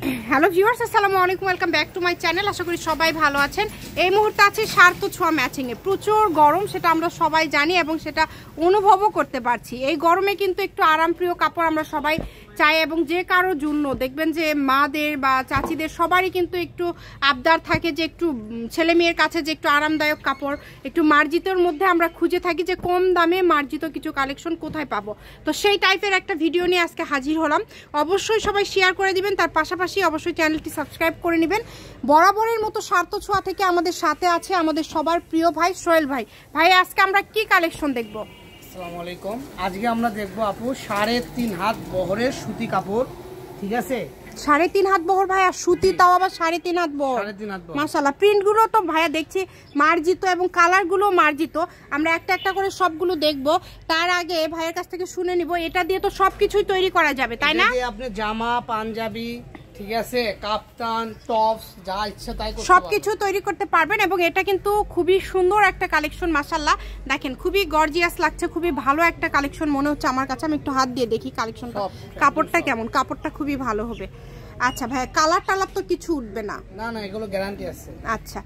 Hello viewers, আসসালামু আলাইকুম, welcome back to my channel. আশা করি সবাই ভালো আছেন। এই মুহূর্তে আছে সার্থ ছোঁয়া ম্যাচিংয়ে। প্রচুর গরম, সেটা আমরা সবাই জানি এবং সেটা অনুভবও করতে পারছি। এই গরমে কিন্তু একটু আরামপ্রিয় কাপড় আমরা সবাই চাই, এবং যে কারো জন্য দেখবেন যে মাদের বা চাচিদের সবারই কিন্তু একটু আবদার থাকে যে একটু ছেলে মেয়ের কাছে যে একটু আরামদায়ক কাপড়, একটু মার্জিতর মধ্যে আমরা খুঁজে থাকি যে কম দামে মার্জিত কিছু কালেকশন কোথায় পাবো। তো সেই টাইপের একটা ভিডিও নিয়ে আজকে হাজির হলাম। অবশ্যই সবাই শেয়ার করে দিবেন, তার পাশাপাশি অবশ্যই চ্যানেলটি সাবস্ক্রাইব করে নেবেন। বরাবরের মতো সার্থ ছোঁয়া থেকে আমাদের সাথে আছে আমাদের সবার প্রিয় ভাই সোহেল ভাই। ভাই, আজকে আমরা কি কালেকশন দেখবো? আসসালামু আলাইকুম। আজকে আমরা দেখবো আপু 3.5 হাত বহরের সুতি কাপড়, ঠিক আছে? 3.5 হাত বহর ভাইয়া, সুতি, তাও আবার 3.5 হাত বহর। মাশাআল্লাহ, প্রিন্টগুলো তো ভাইয়া দেখছি মার্জিত এবং কালারগুলো মার্জিত। আমরা একটা একটা করে সবগুলো দেখবো। তার আগে ভাইয়ের কাছ থেকে শুনে নিব, এটা দিয়ে তো সবকিছুই তৈরি করা যাবে, তাই না? আপনি জামা, পাঞ্জাবি, ঠিক আছে, কাপ্তান, টপস, যা ইচ্ছা তাই সবকিছু তৈরি করতে পারবেন। এবং এটা কিন্তু খুবই সুন্দর একটা কালেকশন, মাশাআল্লাহ। দেখেন, খুবই গর্জিয়াস লাগছে, খুবই ভালো একটা কালেকশন মনে হচ্ছে আমার কাছে। আমি একটু হাত দিয়ে দেখি কালেকশনটা, কাপড়টা কেমন। কাপড়টা খুবই ভালো হবে। আচ্ছা ভাইয়া, কালার টালার তো কিছু উঠবে না? না না, এগুলো গ্যারান্টি আছে। আচ্ছা,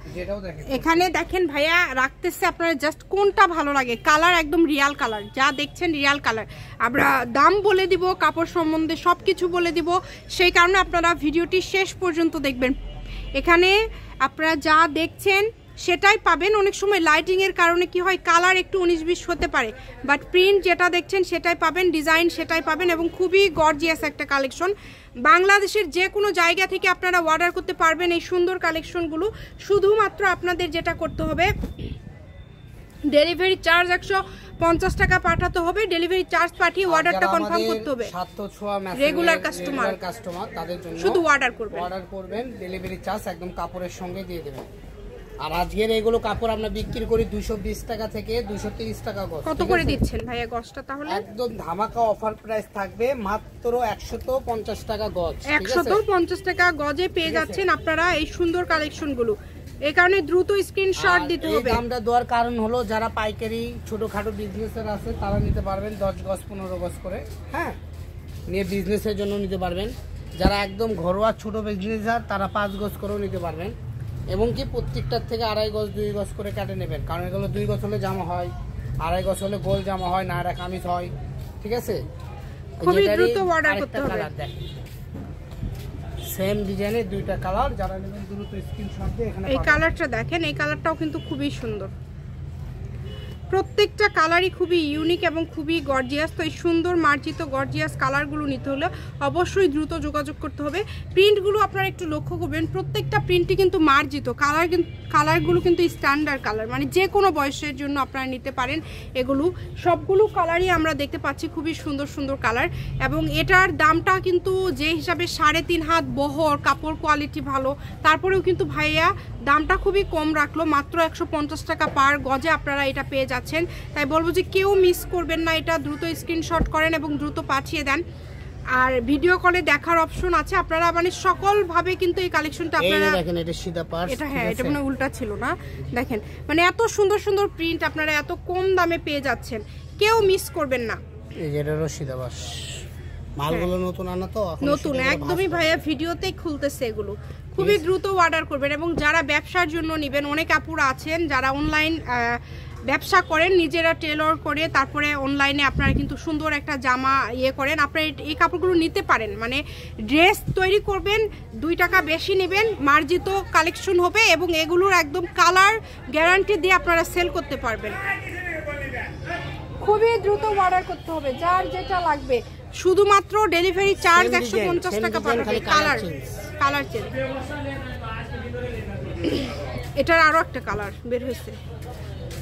এখানে দেখেন ভাইয়া রাখতেছে, আপনারা জাস্ট কোনটা ভালো লাগে। কালার একদম রিয়াল কালার, যা দেখছেন রিয়াল কালার। আমরা দাম বলে দিব, কাপড় সম্বন্ধে সবকিছু বলে দিব, সেই কারণে আপনারা ভিডিওটি শেষ পর্যন্ত দেখবেন। এখানে আপনারা যা দেখছেন সেটাই পাবেন। অনেক সময় লাইটিং এর কারণে কি হয়, কালার একটু 19-20 হতে পারে, বাট প্রিন্ট যেটা দেখছেন সেটাই পাবেন, ডিজাইন সেটাই পাবেন, এবং খুবই গর্জিয়াস একটা কালেকশন। বাংলাদেশের যে কোনো জায়গা থেকে আপনারা অর্ডার করতে পারবেন এই সুন্দর কালেকশনগুলো। শুধুমাত্র আপনাদের যেটা করতে হবে, ডেলিভারি চার্জ 150 টাকা পাঠাতে হবে। ডেলিভারি চার্জ পাঠিয়ে অর্ডারটা কনফার্ম করতে হবে। রেগুলার কাস্টমার তাদের জন্য শুধু অর্ডার করবেন, ডেলিভারি চার্জ একদম কাপড়ের সঙ্গে দিয়ে দেবেন। আর আজকের এগুলো কাপড় আমরা বিক্রি করি 220 টাকা থেকে 230 টাকা গজ। কত করে দিচ্ছেন ভাইয়া গজটা? তাহলে একদম ধামাকা অফার প্রাইস থাকবে, মাত্র 150 টাকা গজ। 150 টাকা গজে পেয়ে যাচ্ছেন আপনারা এই সুন্দর কালেকশনগুলো। এই কারণে দ্রুত স্ক্রিনশট দিতে হবে। দামটা দেওয়ার কারণ হলো, যারা পাইকারি ছোটখাটো বিজনেসের আছে তারা নিতে পারবেন 10 গজ 15 গজ করে, হ্যাঁ, নিয়ে বিজনেসের জন্য নিতে পারবেন। যারা একদম ঘরোয়া ছোট বিজনেসার তারা 5 গজ করেও নিতে পারবেন। এবং কি প্রত্যেকটার থেকে 2.5 গজ 2 গজ করে কেটে নেবেন, কারণ এগুলো 2 গজ হলে জামা হয়, 2.5 গজ হলে গোল জামা হয়, নায়রা কামিজ হয়, ঠিক আছে? খুবই দ্রুত অর্ডার করতে হবে। সেম ডিজাইনের 2টা কালার, যারা নেবেন দ্রুত স্ক্রিনশট দিয়ে এখানে। এই কালারটা দেখেন, এই কালারটাও কিন্তু খুবই সুন্দর। প্রত্যেকটা কালারই খুবই ইউনিক এবং খুবই গর্জিয়াস। তো এই সুন্দর মার্জিত গর্জিয়াস কালারগুলো নিতে হলে অবশ্যই দ্রুত যোগাযোগ করতে হবে। প্রিন্টগুলো আপনারা একটু লক্ষ্য করবেন, প্রত্যেকটা প্রিন্টই কিন্তু মার্জিত। কালারগুলো কিন্তু স্ট্যান্ডার্ড কালার, মানে যে কোনো বয়সের জন্য আপনারা নিতে পারেন। এগুলো সবগুলো কালারই আমরা দেখতে পাচ্ছি, খুবই সুন্দর সুন্দর কালার। এবং এটার দামটা কিন্তু যে হিসাবে 3.5 হাত বহর, কাপড় কোয়ালিটি ভালো, তারপরেও কিন্তু ভাইয়া দামটা খুবই কম রাখলো, মাত্র 150 টাকা পার গজে আপনারা এটা পেয়ে যাচ্ছেন। তাই বলবো যে কেউ মিস করবেন না, এটা দ্রুত স্ক্রিনশট করেন এবং দ্রুত পাঠিয়ে দেন। আর ভিডিও কলে দেখার অপশন আছে, আপনারা মানে সকল ভাবে কিন্তু এই কালেকশনটা আপনারা দেখেন। এটা সিধা পার্স, এটা হ্যাঁ, এটা মানে উল্টা ছিল না। দেখেন, মানে এত সুন্দর সুন্দর প্রিন্ট আপনারা এত কম দামে পেয়ে যাচ্ছেন, কেউ মিস করবেন না। এই যে এটারও সিধা পার্স, মালগুলো নতুন আনা তো, নতুন একদমই ভাইয়া ভিডিওতেই খুলতেছে এগুলো। খুবই দ্রুত অর্ডার করবেন। এবং যারা ব্যবসার জন্য নেবেন, অনেক আপুরা আছেন যারা অনলাইন ব্যবসা করেন, নিজেরা টেলর করে তারপরে অনলাইনে আপনারা কিন্তু সুন্দর একটা জামা করেন, আপনারা এই কাপড়গুলো নিতে পারেন। মানে ড্রেস তৈরি করবেন, 2 টাকা বেশি নেবেন, মার্জিত কালেকশন হবে, এবং এগুলোর একদম কালার গ্যারান্টি দিয়ে আপনারা সেল করতে পারবেন। খুবই দ্রুত অর্ডার করতে হবে, যার যেটা লাগবে। শুধুমাত্র ডেলিভারি চার্জ 150 টাকা পাঠাবে। Colour change. এটার আরো একটা কালার বের হয়েছে,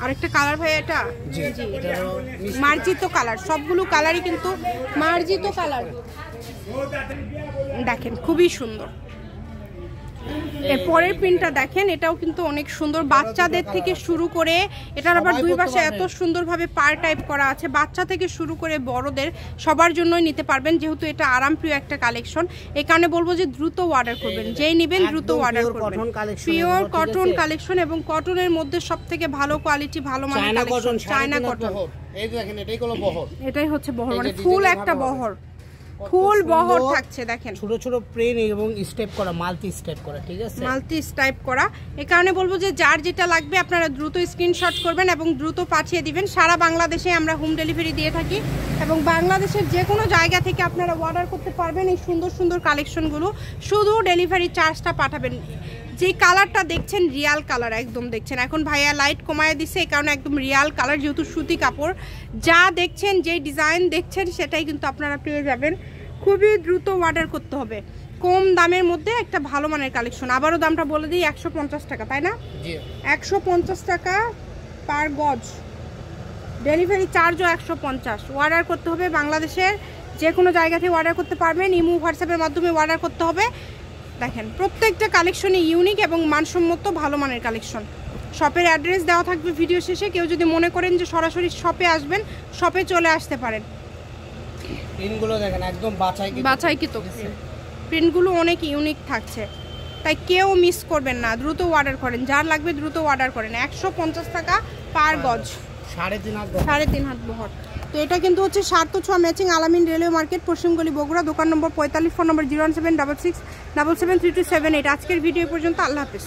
আরেকটা কালার ভাই। এটা জি মার্জিত কালার, সবগুলো কালারই কিন্তু মার্জিত কালার। দেখেন, খুবই সুন্দর। এর পরের প্রিন্টটা দেখেন, এটাও কিন্তু অনেক সুন্দর। বাচ্চাদের থেকে শুরু করে, এটার আবার 2 পাশে এত সুন্দরভাবে পার টাইপ করা আছে, বাচ্চা থেকে শুরু করে বড়দের সবার জন্যই নিতে পারবেন, যেহেতু এটা আরামপ্রিয় একটা কালেকশন। এই কারণে বলবো যে দ্রুত অর্ডার করবেন, যেই নেবেন দ্রুত অর্ডার করবেন। পিওর কটন কালেকশন, এবং কটনের মধ্যে সবথেকে ভালো কোয়ালিটি, ভালো মানের কালেকশন চায়না কটন। এই দেখেন, এটাই হলো বহর, এটাই হচ্ছে বহর, মানে ফুল একটা বহর। ফুল বহর থাকছে দেখেন, ছোট ছোট প্লেন এবং স্টেপ করা, মাল্টি স্টেপ করা, ঠিক আছে, মাল্টি স্টেপ করা। এই কারণে বলবো যে যার যেটা লাগবে আপনারা দ্রুত স্ক্রিনশট করবেন এবং দ্রুত পাঠিয়ে দিবেন। সারা বাংলাদেশে আমরা হোম ডেলিভারি দিয়ে থাকি এবং বাংলাদেশের যে কোনো জায়গা থেকে আপনারা অর্ডার করতে পারবেন এই সুন্দর সুন্দর কালেকশনগুলো। শুধু ডেলিভারি চার্জটা পাঠাবেন। যে কালারটা দেখছেন রিয়াল কালার একদম দেখছেন, এখন ভাইয়া লাইট কমায় দিছে এই কারণে একদম রিয়াল কালার, যেহেতু সুতি কাপড়। যা দেখছেন যে ডিজাইন দেখছেন সেটাই কিন্তু আপনারা পেয়ে যাবেন। খুবই দ্রুত অর্ডার করতে হবে, কম দামের মধ্যে একটা ভালো মানের কালেকশন। আবারও দামটা বলে দিই, 150 টাকা, তাই না? 150 টাকা পার গজ, ডেলিভারি চার্জও 150। অর্ডার করতে হবে বাংলাদেশের যে কোনো জায়গা থেকে অর্ডার করতে পারবেন, ইমো হোয়াটসঅ্যাপের মাধ্যমে অর্ডার করতে হবে। দেখেন প্রত্যেকটা কালেকশনই ইউনিক এবং মানসম্মত ভালো মানের কালেকশন। শপের অ্যাড্রেস দেওয়া থাকবে ভিডিও শেষে, কেউ যদি মনে করেন যে সরাসরি শপে আসবেন, শপে চলে আসতে পারেন। প্রিন্টগুলো দেখেন একদম বাছাইকৃত, প্রিন্টগুলো অনেক ইউনিক থাকছে, তাই কেউ মিস করবেন না, দ্রুত অর্ডার করেন, যার লাগবে দ্রুত অর্ডার করেন। 150 টাকা পার গজ, 3.5 হাত বহর। তো এটা কিন্তু হচ্ছে 7-6 ম্যাচিং, আলামিন রেলওয়ে মার্কেট, পশ্চিমগলি, বগুড়া। দোকান নম্বর 45, ফোন নম্বর 01766773278। আজকের ভিডিও পর্যন্ত, আল্লাহ হাফেজ।